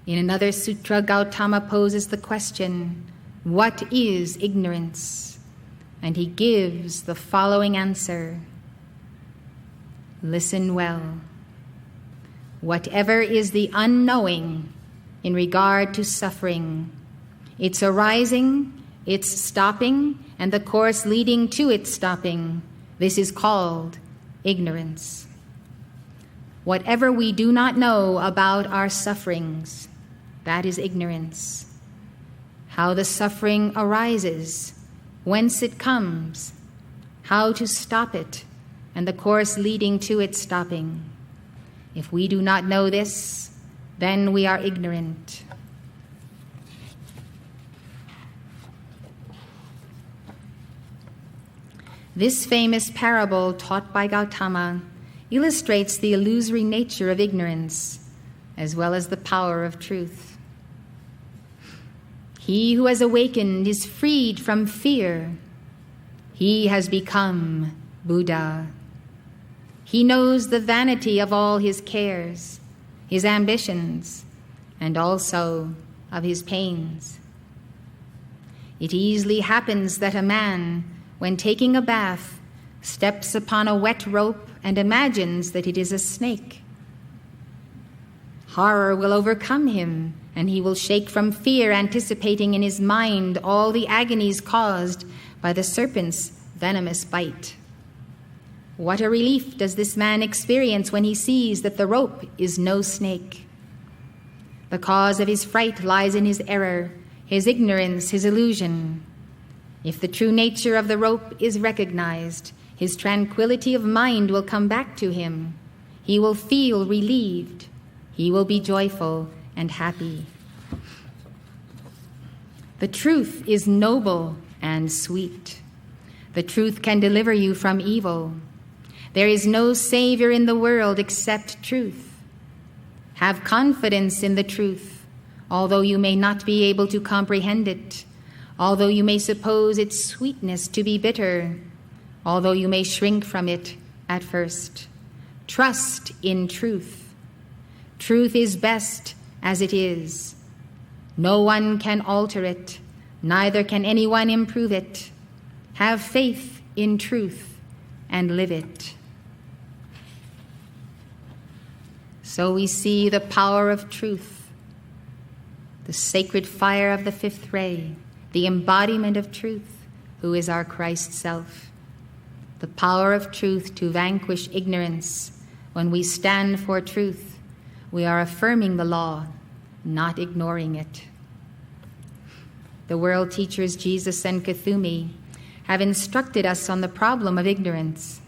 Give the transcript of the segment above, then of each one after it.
In another sutra, Gautama poses the question, "What is ignorance?" And he gives the following answer. Listen well. Whatever is the unknowing in regard to suffering, its arising, its stopping, and the course leading to its stopping, this is called ignorance. Whatever we do not know about our sufferings, that is ignorance. How the suffering arises, whence it comes, how to stop it, and the course leading to its stopping. If we do not know this, then we are ignorant. This famous parable taught by Gautama illustrates the illusory nature of ignorance, as well as the power of truth. He who has awakened is freed from fear. He has become Buddha. He knows the vanity of all his cares, his ambitions, and also of his pains. It easily happens that a man, when taking a bath, steps upon a wet rope and imagines that it is a snake. Horror will overcome him, and he will shake from fear, anticipating in his mind all the agonies caused by the serpent's venomous bite. What a relief does this man experience when he sees that the rope is no snake. The cause of his fright lies in his error, his ignorance, his illusion. If the true nature of the rope is recognized, his tranquility of mind will come back to him. He will feel relieved. He will be joyful and happy. The truth is noble and sweet. The truth can deliver you from evil. There is no savior in the world except truth. Have confidence in the truth, although you may not be able to comprehend it, although you may suppose its sweetness to be bitter, although you may shrink from it at first. Trust in truth. Truth is best as it is. No one can alter it, neither can anyone improve it. Have faith in truth and live it. So we see the power of truth, the sacred fire of the fifth ray, the embodiment of truth, who is our Christ self. The power of truth to vanquish ignorance. When we stand for truth, we are affirming the law, not ignoring it. The world teachers Jesus and Kuthumi have instructed us on the problem of ignorance.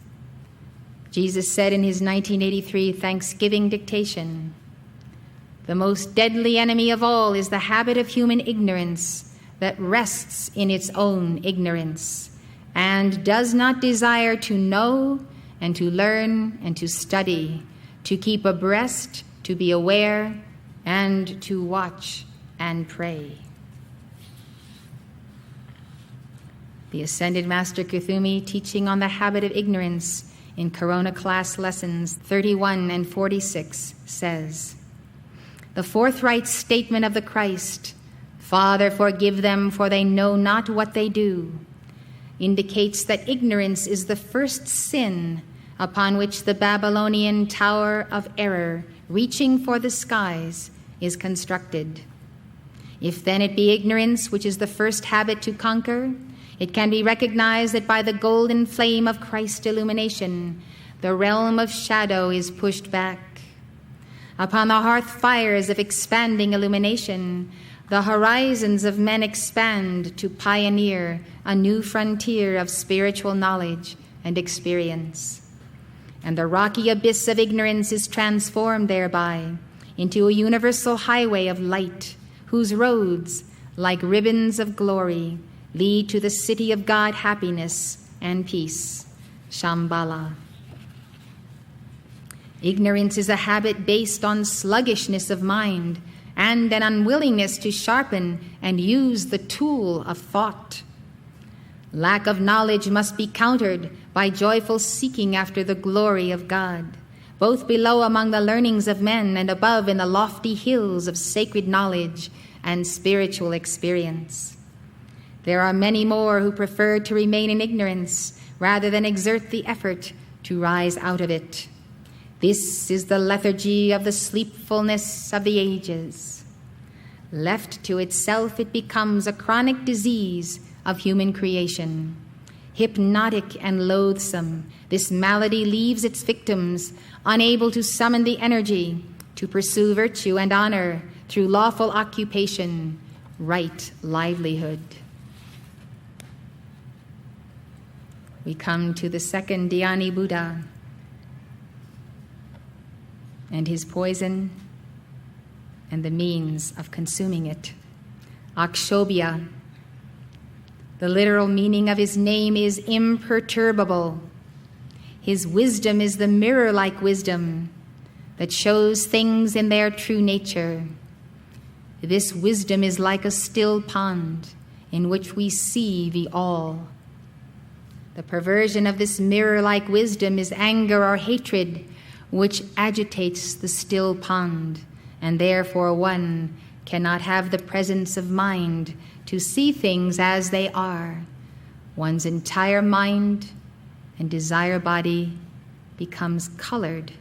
Jesus said in his 1983 Thanksgiving dictation, "The most deadly enemy of all is the habit of human ignorance that rests in its own ignorance and does not desire to know and to learn and to study, to keep abreast, to be aware, and to watch and pray." The Ascended Master Kuthumi, teaching on the habit of ignorance in Corona Class Lessons 31 and 46, says, "The forthright statement of the Christ, 'Father, forgive them, for they know not what they do,' indicates that ignorance is the first sin upon which the Babylonian Tower of Error, reaching for the skies, is constructed. If then it be ignorance which is the first habit to conquer, it can be recognized that by the golden flame of Christ's illumination, the realm of shadow is pushed back. Upon the hearth fires of expanding illumination, the horizons of men expand to pioneer a new frontier of spiritual knowledge and experience. And the rocky abyss of ignorance is transformed thereby into a universal highway of light, whose roads, like ribbons of glory, lead to the city of God, happiness and peace, Shambhala. Ignorance is a habit based on sluggishness of mind and an unwillingness to sharpen and use the tool of thought. Lack of knowledge must be countered by joyful seeking after the glory of God, both below among the learnings of men and above in the lofty hills of sacred knowledge and spiritual experience. There are many more who prefer to remain in ignorance rather than exert the effort to rise out of it. This is the lethargy of the sleepfulness of the ages. Left to itself, it becomes a chronic disease of human creation. Hypnotic and loathsome, this malady leaves its victims unable to summon the energy to pursue virtue and honor through lawful occupation, right livelihood. We come to the second Dhyani Buddha and his poison and the means of consuming it. Akshobhya. The literal meaning of his name is imperturbable. His wisdom is the mirror-like wisdom that shows things in their true nature. This wisdom is like a still pond in which we see the all. The perversion of this mirror-like wisdom is anger or hatred, which agitates the still pond, and therefore one cannot have the presence of mind to see things as they are. One's entire mind and desire body becomes colored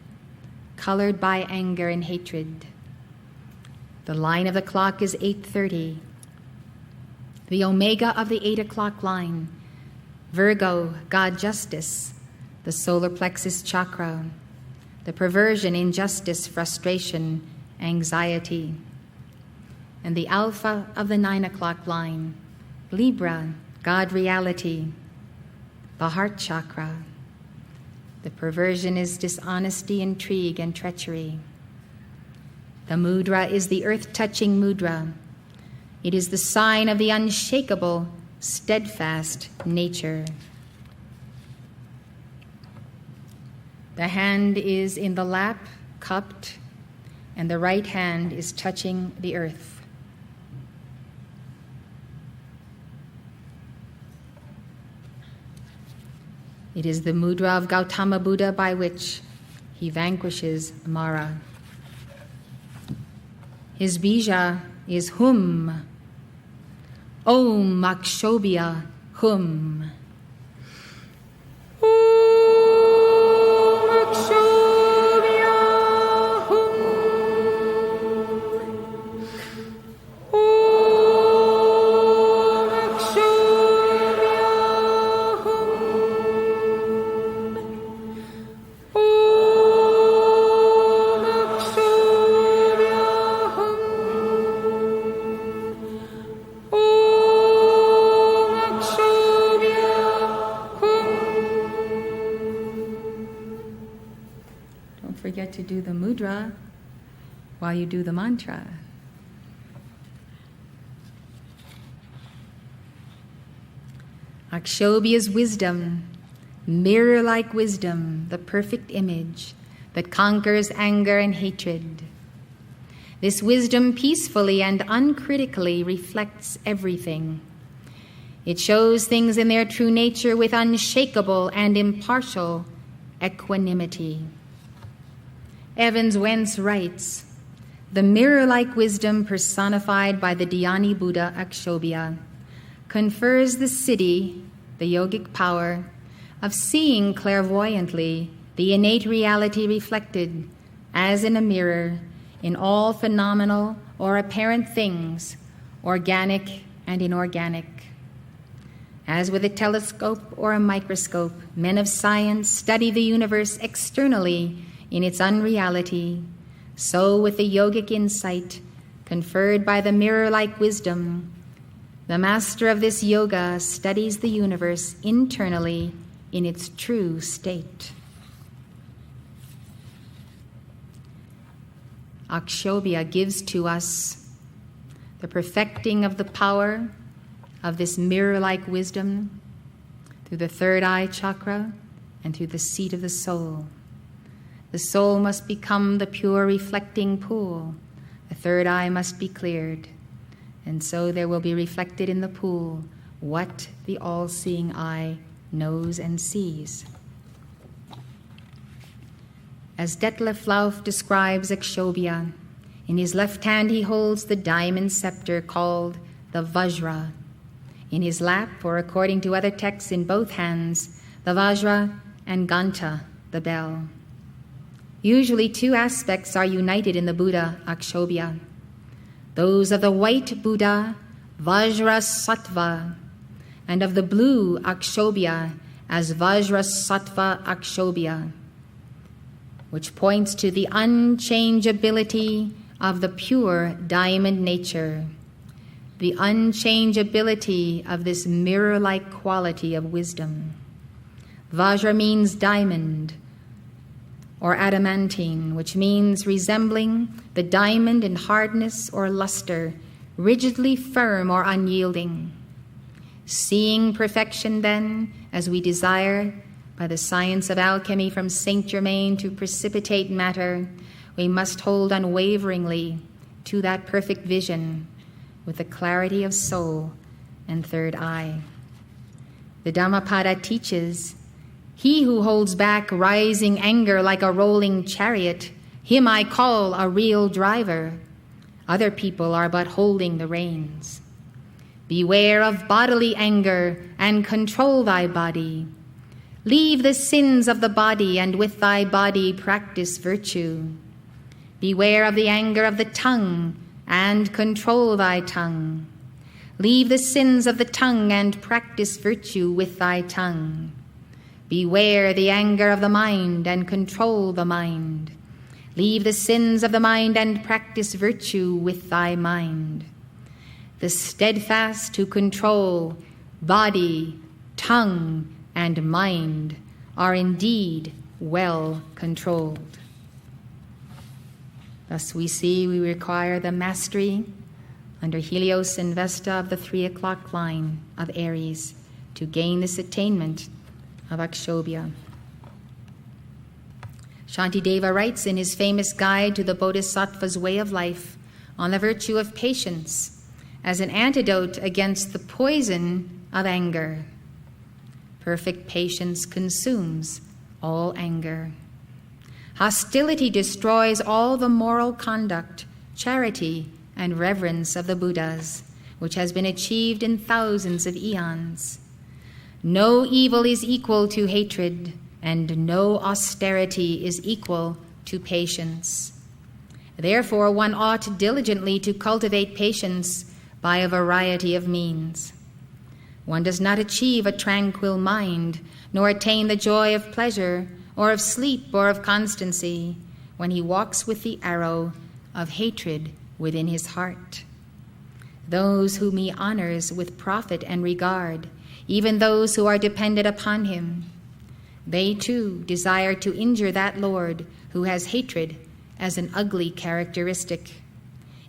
by anger and hatred. The line of the clock is 8:30. The omega of the 8 o'clock line, Virgo, God justice, the solar plexus chakra, the perversion, injustice, frustration, anxiety. And the alpha of the 9 o'clock line, Libra, God reality, the heart chakra. The perversion is dishonesty, intrigue, and treachery. The mudra is the earth-touching mudra. It is the sign of the unshakable, steadfast nature. The hand is in the lap, cupped, and the right hand is touching the earth. It is the mudra of Gautama Buddha by which he vanquishes Mara. His bija is Hum. Om Akshobhya Hum. Forget to do the mudra while you do the mantra. Akshobhya's wisdom, mirror-like wisdom, the perfect image that conquers anger and hatred. This wisdom peacefully and uncritically reflects everything. It shows things in their true nature with unshakable and impartial equanimity. Evans Wentz writes, the mirror-like wisdom personified by the Dhyani Buddha Akshobhya confers the siddhi, the yogic power, of seeing clairvoyantly the innate reality reflected, as in a mirror, in all phenomenal or apparent things, organic and inorganic. As with a telescope or a microscope, men of science study the universe externally in its unreality, so with the yogic insight conferred by the mirror-like wisdom, the master of this yoga studies the universe internally in its true state. Akshobhya gives to us the perfecting of the power of this mirror-like wisdom through the third eye chakra and through the seat of the soul. The soul must become the pure reflecting pool. The third eye must be cleared. And so there will be reflected in the pool what the all-seeing eye knows and sees. as Detlef Lauf describes Akshobhya. In his left hand he holds the diamond scepter called the Vajra. In his lap, or according to other texts in both hands, the Vajra and Ganta, the bell. Usually two aspects are united in the Buddha Akshobhya. Those of the white Buddha, Vajrasattva, and of the blue Akshobhya as Vajrasattva Akshobhya, which points to the unchangeability of the pure diamond nature, the unchangeability of this mirror-like quality of wisdom. Vajra means diamond, or adamantine, which means resembling the diamond in hardness or luster, rigidly firm or unyielding. Seeing perfection, then, as we desire, by the science of alchemy from Saint Germain to precipitate matter, we must hold unwaveringly to that perfect vision with the clarity of soul and third eye. The Dhammapada teaches, he who holds back rising anger like a rolling chariot, him I call a real driver. Other people are but holding the reins. Beware of bodily anger and control thy body. Leave the sins of the body and with thy body practice virtue. Beware of the anger of the tongue and control thy tongue. Leave the sins of the tongue and practice virtue with thy tongue. Beware the anger of the mind and control the mind. Leave the sins of the mind and practice virtue with thy mind. The steadfast who control body, tongue, and mind are indeed well controlled. Thus we see we require the mastery under Helios and Vesta of the 3 o'clock line of Aries to gain this attainment of Akshobhya. Shantideva writes in his famous guide to the Bodhisattva's way of life on the virtue of patience as an antidote against the poison of anger. Perfect patience consumes all anger. Hostility destroys all the moral conduct, charity, and reverence of the Buddhas, which has been achieved in thousands of eons. No evil is equal to hatred, and no austerity is equal to patience. Therefore, one ought diligently to cultivate patience by a variety of means. One does not achieve a tranquil mind, nor attain the joy of pleasure, or of sleep, or of constancy, when he walks with the arrow of hatred within his heart. Those whom he honors with profit and regard, even those who are dependent upon him, they too desire to injure that Lord who has hatred as an ugly characteristic.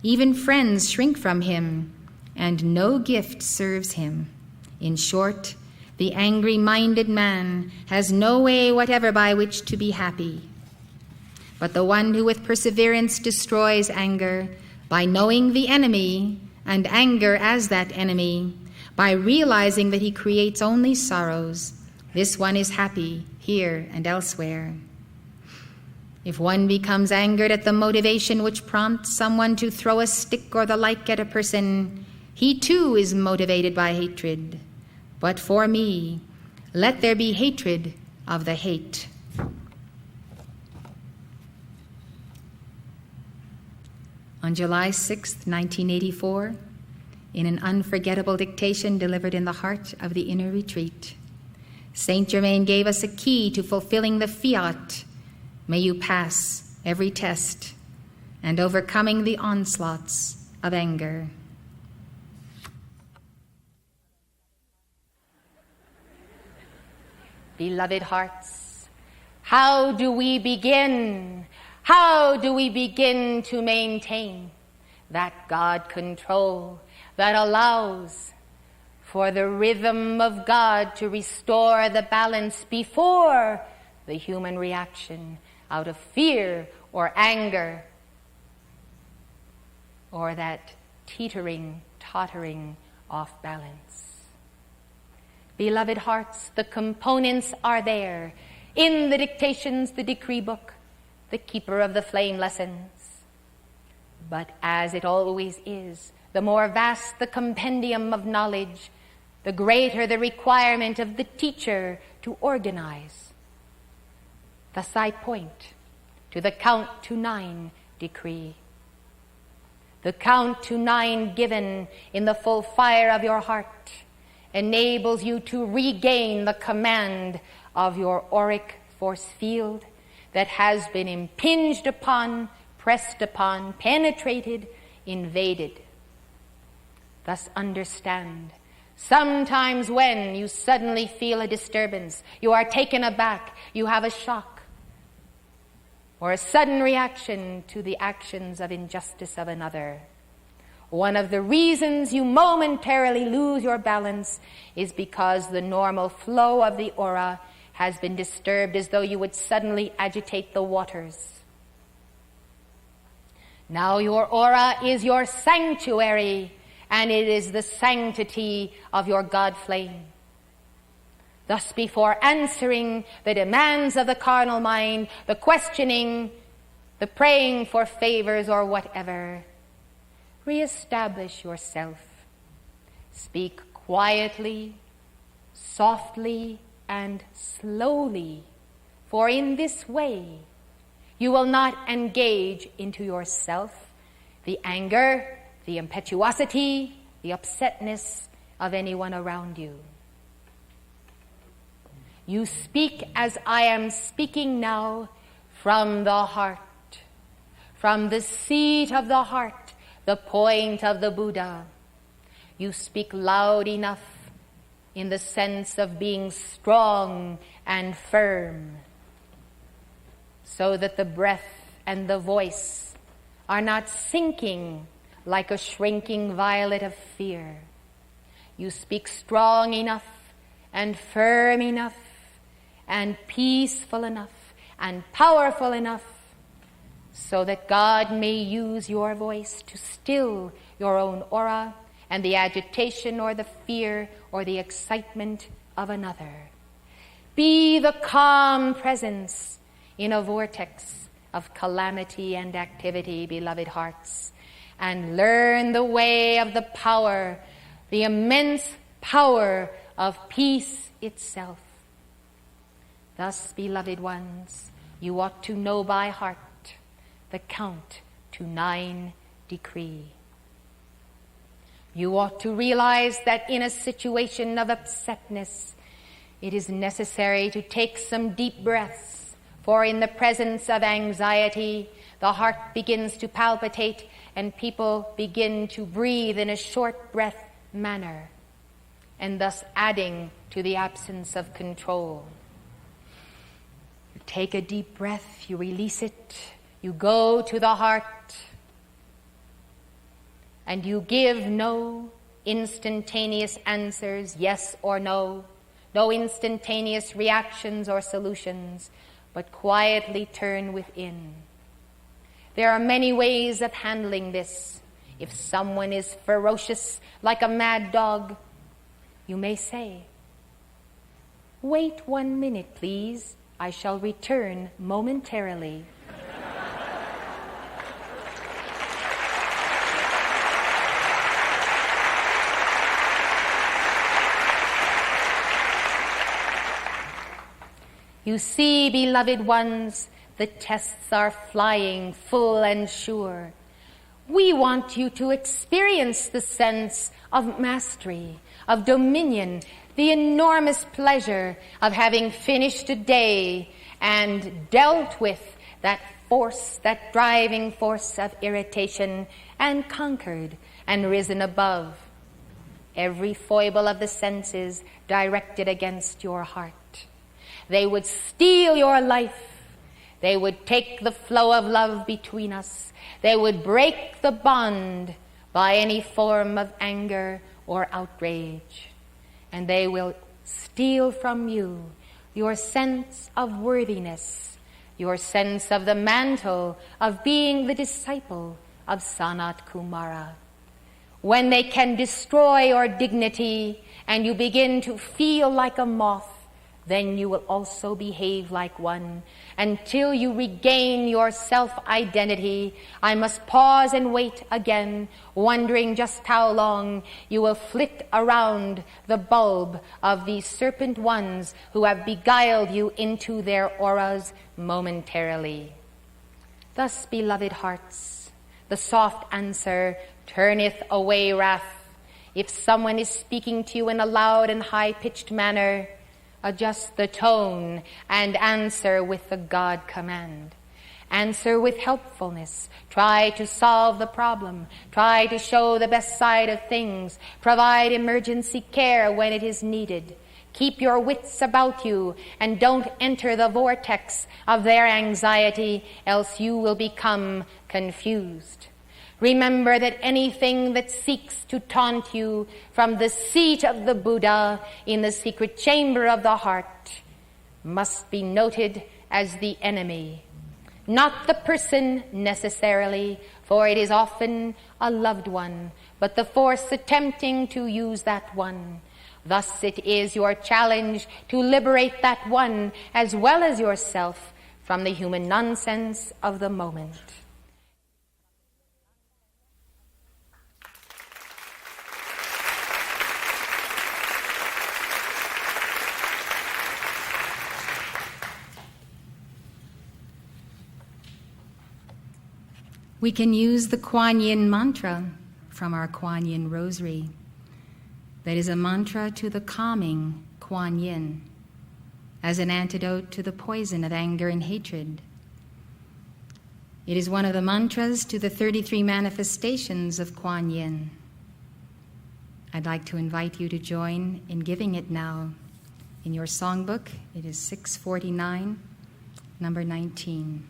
Even friends shrink from him, and no gift serves him. In short, the angry-minded man has no way whatever by which to be happy. But the one who with perseverance destroys anger, by knowing the enemy and anger as that enemy, by realizing that he creates only sorrows, this one is happy here and elsewhere. If one becomes angered at the motivation which prompts someone to throw a stick or the like at a person, he too is motivated by hatred. But for me, let there be hatred of the hate. On July 6, 1984, in an unforgettable dictation delivered in the heart of the inner retreat, Saint Germain gave us a key to fulfilling the fiat, may you pass every test and overcoming the onslaughts of anger. Beloved hearts, how do we begin? How do we begin to maintain that God control that allows for the rhythm of God to restore the balance before the human reaction out of fear or anger, or that teetering, tottering off balance? Beloved hearts, the components are there in the dictations, the decree book, the keeper of the flame lessons. But as it always is, the more vast the compendium of knowledge, the greater the requirement of the teacher to organize. Thus I point to the count to 9 decree. The count to 9 given in the full fire of your heart enables you to regain the command of your auric force field that has been impinged upon, pressed upon, penetrated, invaded. Thus understand, sometimes when you suddenly feel a disturbance, you are taken aback, you have a shock, or a sudden reaction to the actions of injustice of another. One of the reasons you momentarily lose your balance is because the normal flow of the aura has been disturbed, as though you would suddenly agitate the waters. Now your aura is your sanctuary, and it is the sanctity of your God flame. Thus, before answering the demands of the carnal mind, the questioning, the praying for favors or whatever, reestablish yourself. Speak quietly, softly, and slowly, for in this way you will not engage into yourself the anger, the impetuosity, the upsetness of anyone around you. You speak as I am speaking now, from the heart, from the seat of the heart, the point of the Buddha. You speak loud enough in the sense of being strong and firm, so that the breath and the voice are not sinking like a shrinking violet of fear. You speak strong enough and firm enough and peaceful enough and powerful enough so that God may use your voice to still your own aura and the agitation or the fear or the excitement of another. Be the calm presence in a vortex of calamity and activity, beloved hearts, and learn the way of the power, the immense power of peace itself. Thus, beloved ones, you ought to know by heart the count to 9 decree. You ought to realize that in a situation of upsetness, it is necessary to take some deep breaths, for in the presence of anxiety, the heart begins to palpitate and people begin to breathe in a short breath manner, and thus adding to the absence of control. You take a deep breath, you release it, you go to the heart, and you give no instantaneous answers, yes or no, no instantaneous reactions or solutions, but quietly turn within. There are many ways of handling this. If someone is ferocious like a mad dog, you may say, "Wait 1 minute, please. I shall return momentarily." You see, beloved ones, the tests are flying full and sure. We want you to experience the sense of mastery, of dominion, the enormous pleasure of having finished a day and dealt with that force, that driving force of irritation, and conquered and risen above every foible of the senses directed against your heart. They would steal your life. They would take the flow of love between us. They would break the bond by any form of anger or outrage. And they will steal from you your sense of worthiness, your sense of the mantle of being the disciple of Sanat Kumara. When they can destroy your dignity and you begin to feel like a moth then you will also behave like one. Until you regain your self-identity, I must pause and wait again, wondering just how long you will flit around the bulb of these serpent ones who have beguiled you into their auras momentarily. Thus, beloved hearts, the soft answer turneth away wrath. If someone is speaking to you in a loud and high-pitched manner, adjust the tone and answer with the God command. Answer with helpfulness. Try to solve the problem. Try to show the best side of things. Provide emergency care when it is needed. Keep your wits about you and don't enter the vortex of their anxiety, else you will become confused. Remember that anything that seeks to taunt you from the seat of the Buddha in the secret chamber of the heart must be noted as the enemy. Not the person necessarily, for it is often a loved one, but the force attempting to use that one. Thus it is your challenge to liberate that one as well as yourself from the human nonsense of the moment. We can use the Kuan Yin mantra from our Kuan Yin Rosary. That is a mantra to the calming Kuan Yin, as an antidote to the poison of anger and hatred. It is one of the mantras to the 33 manifestations of Kuan Yin. I'd like to invite you to join in giving it now. In your songbook, it is 649, number 19.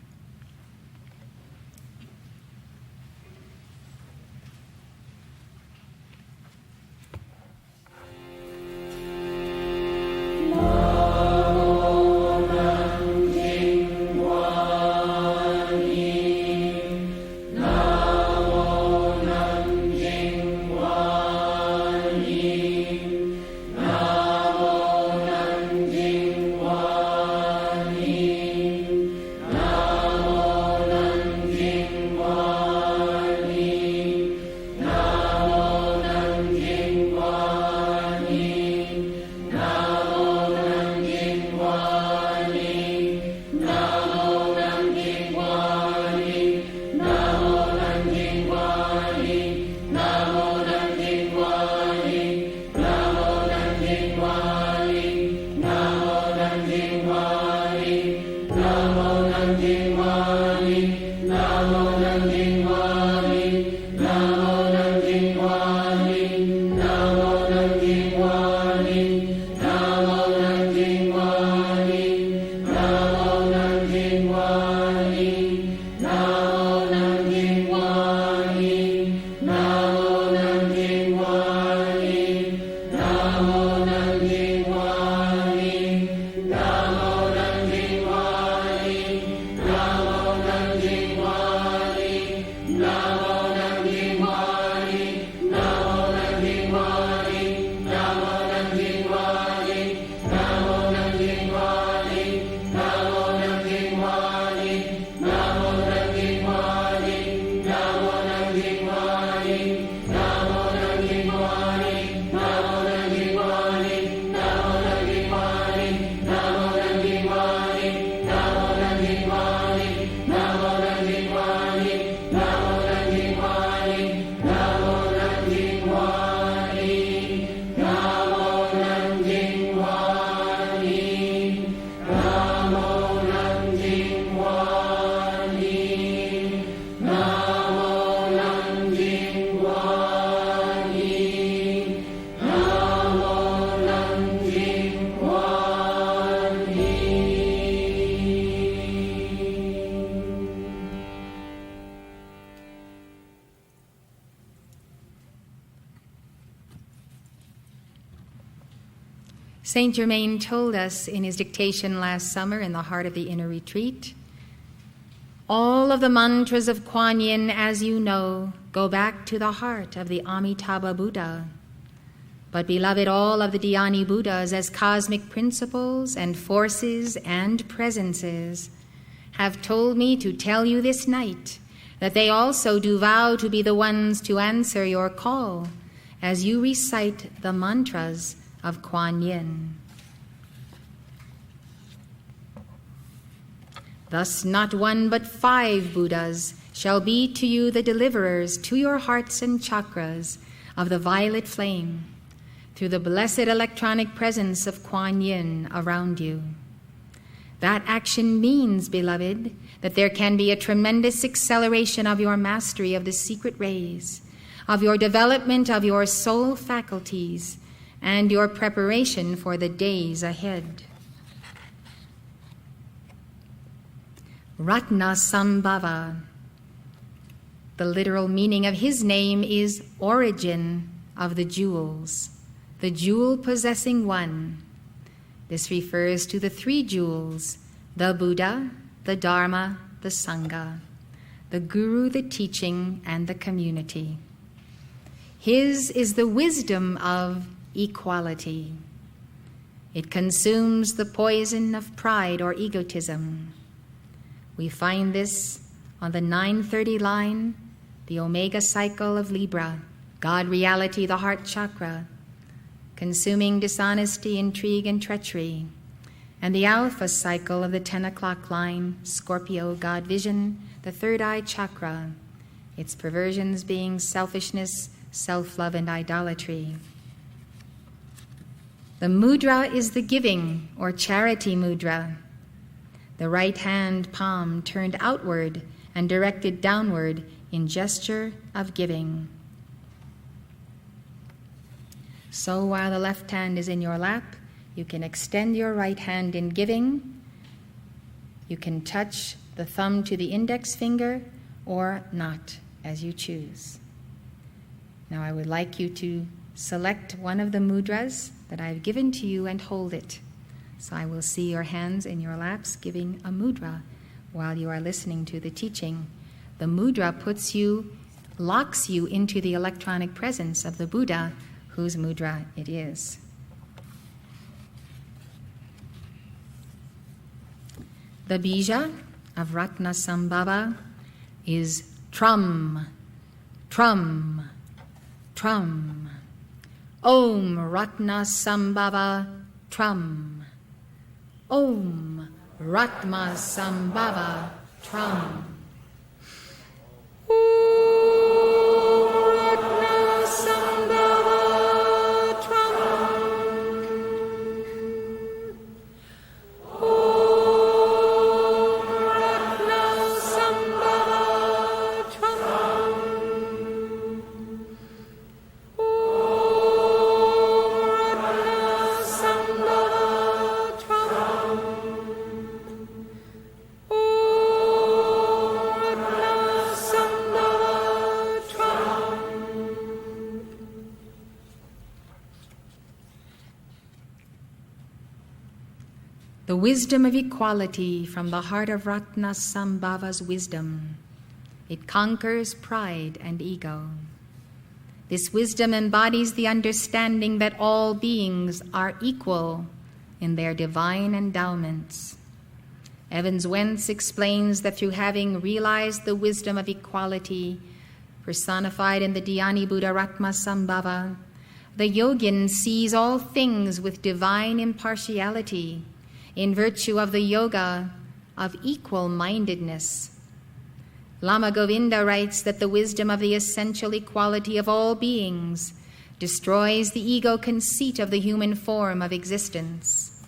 Saint Germain told us in his dictation last summer in the Heart of the Inner Retreat, all of the mantras of Kuan Yin, as you know, go back to the heart of the Amitabha Buddha. But, beloved, all of the Dhyani Buddhas as cosmic principles and forces and presences have told me to tell you this night that they also do vow to be the ones to answer your call as you recite the mantras of Kuan Yin. Thus not one but 5 Buddhas shall be to you the deliverers to your hearts and chakras of the violet flame, through the blessed electronic presence of Kuan Yin around you. That action means, beloved, that there can be a tremendous acceleration of your mastery of the secret rays, of your development of your soul faculties, and your preparation for the days ahead. Ratnasambhava. The literal meaning of his name is origin of the jewels, the jewel-possessing one. This refers to the 3 jewels, the Buddha, the Dharma, the Sangha, the Guru, the teaching, and the community. His is the wisdom of equality. It consumes the poison of pride or egotism. We find this on the 930 line, the Omega cycle of Libra, God reality, the heart chakra, consuming dishonesty, intrigue, and treachery, and the Alpha cycle of the 10 o'clock line, Scorpio, God vision, the 3rd eye chakra, its perversions being selfishness, self-love, and idolatry. The mudra is the giving or charity mudra, the right hand palm turned outward and directed downward in gesture of giving. So while the left hand is in your lap, you can extend your right hand in giving. You can touch the thumb to the index finger or not, as you choose. Now I would like you to select one of the mudras that I've given to you and hold it. So I will see your hands in your laps giving a mudra while you are listening to the teaching. The mudra locks you into the electronic presence of the Buddha, whose mudra it is. The bija of Ratnasambhava is Trum, Trum, Trum. Om Ratnasambhava Trum. Om Ratnasambhava Trum. The wisdom of equality from the heart of Ratnasambhava's wisdom. It conquers pride and ego. This wisdom embodies the understanding that all beings are equal in their divine endowments. Evans Wentz explains that through having realized the wisdom of equality personified in the Dhyani Buddha Ratnasambhava, the yogin sees all things with divine impartiality in virtue of the yoga of equal-mindedness. Lama Govinda writes that the wisdom of the essential equality of all beings destroys the ego conceit of the human form of existence.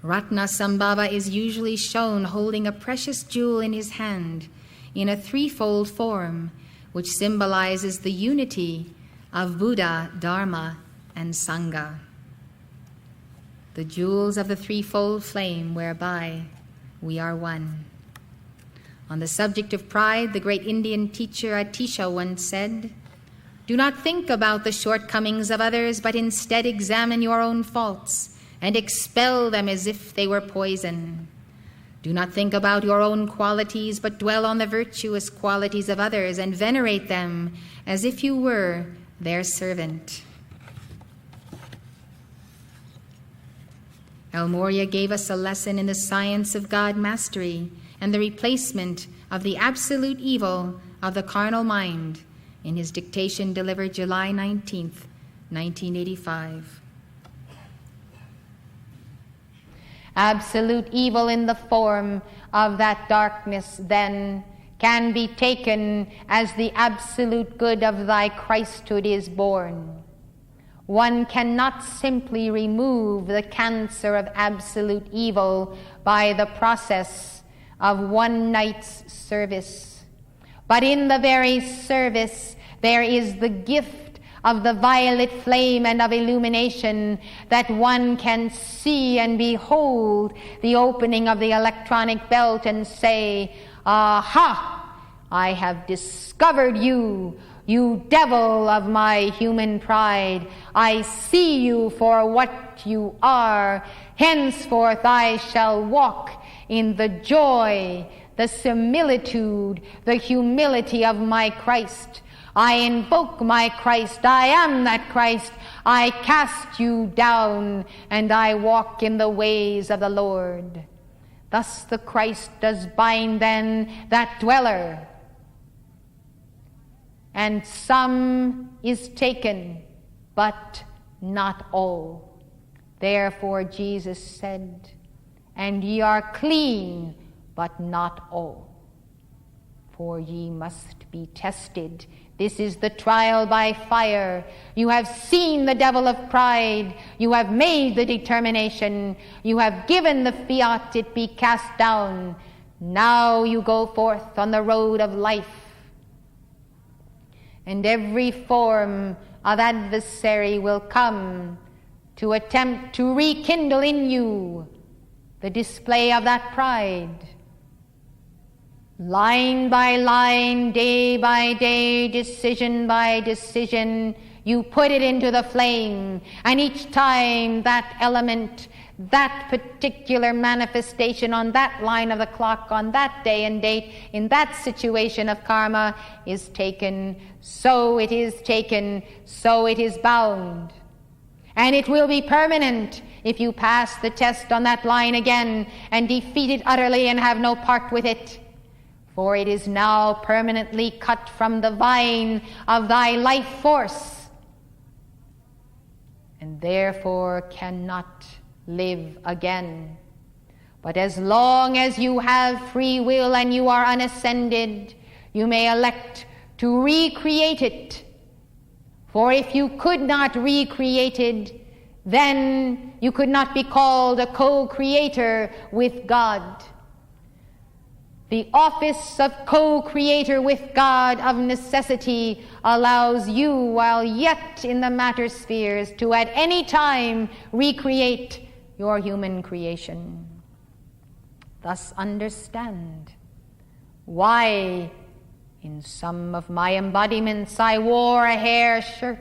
Ratnasambhava is usually shown holding a precious jewel in his hand in a threefold form, which symbolizes the unity of Buddha, Dharma, and Sangha. The jewels of the threefold flame whereby we are one. On the subject of pride, the great Indian teacher Atisha once said, "Do not think about the shortcomings of others, but instead examine your own faults and expel them as if they were poison. Do not think about your own qualities, but dwell on the virtuous qualities of others and venerate them as if you were their servant. El Morya gave us a lesson in the science of God mastery and the replacement of the absolute evil of the carnal mind in his dictation delivered July 19th, 1985. Absolute evil in the form of that darkness, then, can be taken as the absolute good of thy Christhood is born. One cannot simply remove the cancer of absolute evil by the process of one night's service. But in the very service, there is the gift of the violet flame and of illumination that one can see and behold the opening of the electronic belt and say, "Aha! I have discovered you, you devil of my human pride. I see you for what you are. Henceforth I shall walk in the joy, the similitude, the humility of my Christ. I invoke my Christ. I am that Christ. I cast you down, and I walk in the ways of the Lord." Thus the Christ does bind then that dweller, and some is taken, but not all. Therefore Jesus said, "And ye are clean, but not all. For ye must be tested. This is the trial by fire. You have seen the devil of pride. You have made the determination. You have given the fiat it be cast down. Now you go forth on the road of life. And every form of adversary will come to attempt to rekindle in you the display of that pride. Line by line, day by day, decision by decision, you put it into the flame, and each time that element, that particular manifestation on that line of the clock, on that day and date, in that situation of karma is taken, so it is taken, so it is bound. And it will be permanent if you pass the test on that line again and defeat it utterly and have no part with it. For it is now permanently cut from the vine of thy life force, and therefore cannot live again. But as long as you have free will and you are unascended, you may elect to recreate it. For if you could not recreate it, then you could not be called a co-creator with God. The office of co-creator with God of necessity allows you, while yet in the matter spheres, to at any time recreate your human creation. Thus understand why in some of my embodiments I wore a hair shirt.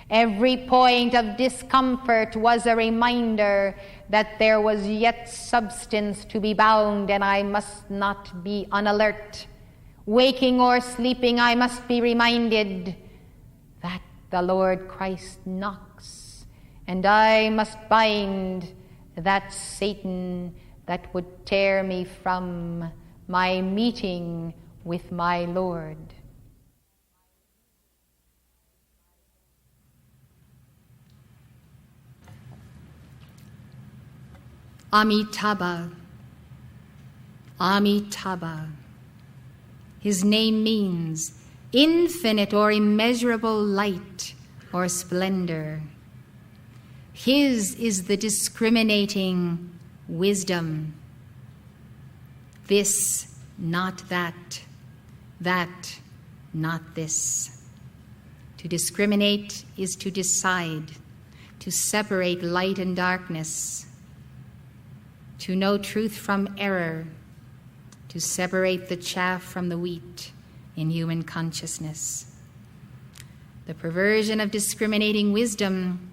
Every point of discomfort was a reminder that there was yet substance to be bound, and I must not be unalert. Waking or sleeping, I must be reminded that the Lord Christ knocks, and I must bind that Satan that would tear me from my meeting with my Lord. Amitabha, Amitabha. His name means infinite or immeasurable light or splendor. His is the discriminating wisdom. This, not that. That, not this. To discriminate is to decide, to separate light and darkness, to know truth from error, to separate the chaff from the wheat in human consciousness. The perversion of discriminating wisdom,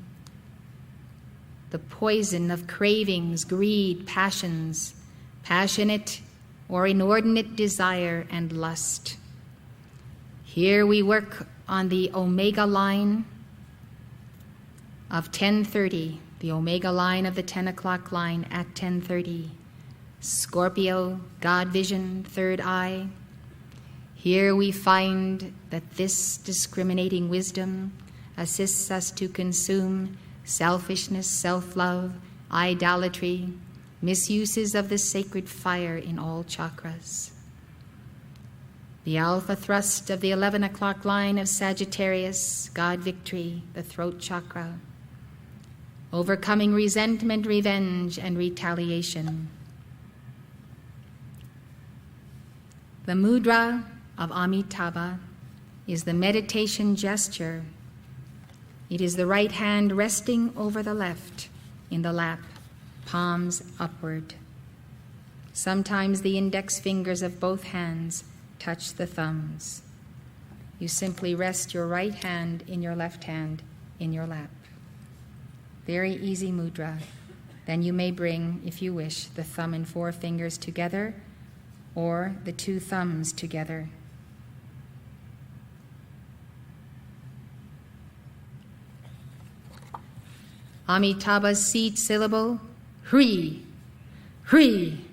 the poison of cravings, greed, passions, passionate or inordinate desire and lust. Here we work on the omega line of 10:30, the omega line of the 10 o'clock line at 10:30. Scorpio, God vision, third eye. Here we find that this discriminating wisdom assists us to consume selfishness, self-love, idolatry, misuses of the sacred fire in all chakras. The alpha thrust of the 11 o'clock line of Sagittarius, God victory, the throat chakra. Overcoming resentment, revenge, and retaliation. The mudra of Amitabha is the meditation gesture. It is the right hand resting over the left in the lap, palms upward. Sometimes the index fingers of both hands touch the thumbs. You simply rest your right hand in your left hand in your lap. Very easy mudra. Then you may bring, if you wish, the thumb and four fingers together or the two thumbs together. Amitabha's seed syllable, Hri, Hri.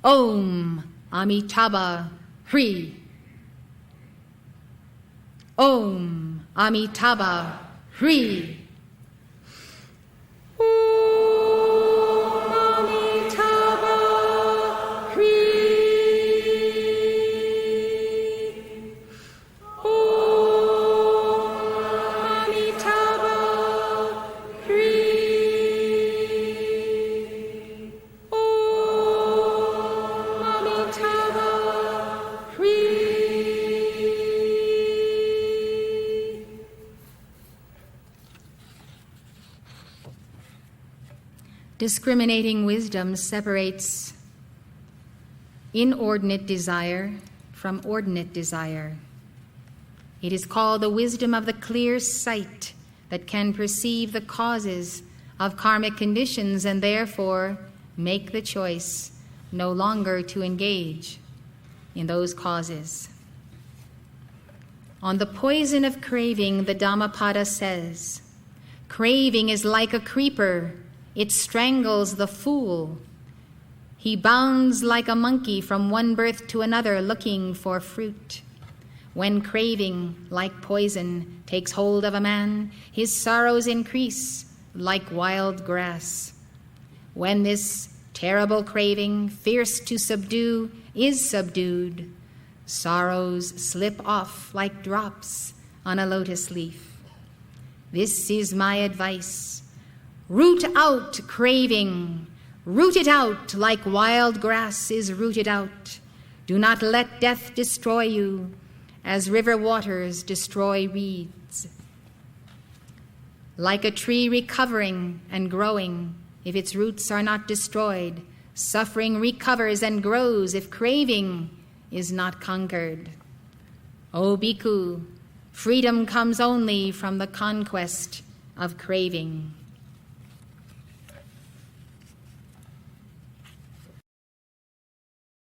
Om Amitabha Hri. Om Amitabha Hri. Discriminating wisdom separates inordinate desire from ordinate desire. It is called the wisdom of the clear sight that can perceive the causes of karmic conditions and therefore make the choice no longer to engage in those causes. On the poison of craving, the Dhammapada says, craving is like a creeper. It strangles the fool. He bounds like a monkey from one birth to another looking for fruit. When craving, like poison, takes hold of a man, his sorrows increase like wild grass. When this terrible craving, fierce to subdue, is subdued, sorrows slip off like drops on a lotus leaf. This is my advice. Root out craving. Root it out like wild grass is rooted out. Do not let death destroy you as river waters destroy reeds. Like a tree recovering and growing, if its roots are not destroyed, suffering recovers and grows if craving is not conquered. O Bhikkhu, freedom comes only from the conquest of craving.